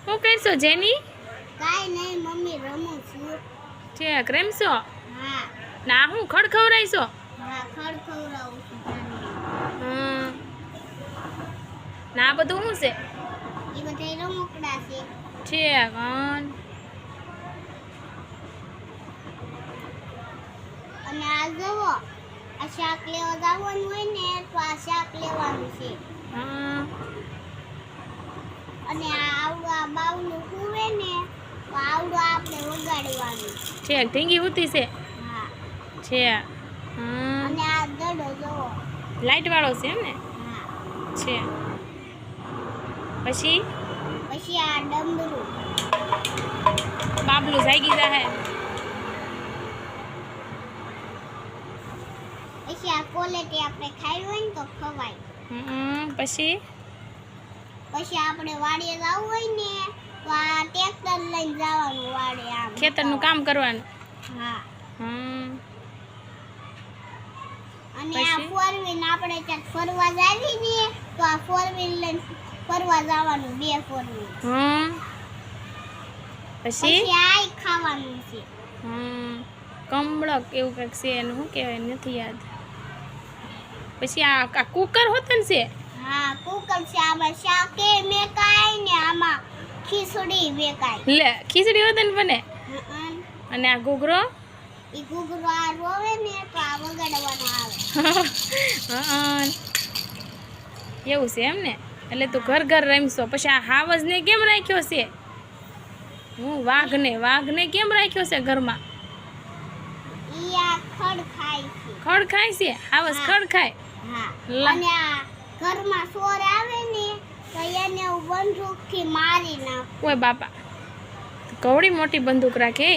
શું કરશો જેની? કાઈ નહીં મમ્મી રમું છું. ઠીક રમશો? હા. ના હું ખડ ખવડાવીશો? હા ખડ ખવડાવું છું. ના આ બધું શું છે? એ બધા રમકડા છે. ઠીક અને આ જુઓ આ શાક લેવા જવાનું હોય ને તો આ શાક લેવાનું છે. અને આ આવડું આ બાવલું કુવે ને તો આવડું આપણે વગાડવાનું. ઠીક ઢીંગી ઉતી છે? હા. ઠીક અને આ દડો જુઓ લાઈટ વાળો છે એમ ને? હા. છે પછી પછી આ ડમરું બાબલું જાગી જાહે. પછી આ કોલેટી આપણે ખાઈ હોય ને તો ખવાય. પછી આપણે વાડીએ જવું હોય ને તો આ ટ્રેક્ટર લઈને જવાનું વાડે આમ ખેતરનું કામ કરવાનું. હા. અને આ પછી? 4 વ્હીલ આપણે ક્યાંક ફરવા જાવી ને તો આ 4 વ્હીલ લઈને ફરવા જવાનું 2 4 વ્હીલ. પછી આ ખાવાનું છે. કમળક એવું કંઈક છે એનું શું કહેવાય નથી યાદ. પછી આ કુકર હોતન છે? હા કુકર છે. આમાં શાકે મેકાય ને આમાં ખીચડી મેકાય. લે ખીચડી હોતન બને. અને આ ઘૂઘરો? ઈ ઘૂઘરો આ રોવે ને તો આ વગાડવાનો આવે. એવું છે એમ ને? એટલે તું ઘર ઘર રમશો. પછી આ હાવજને કેમ રાખ્યો છે? હું વાઘને કેમ રાખ્યો છે ઘરમાં? ઈ આ ખડ ખાય છે. ખડ ખાય છે? હાવજ ખડ ખાય? હા. લા. અને આ ઘરમાં ચોર આવે ને તો એને હું બંદૂકથી મારી નાખું. ઓય બાપા કવડી મોટી બંદૂક રાખે.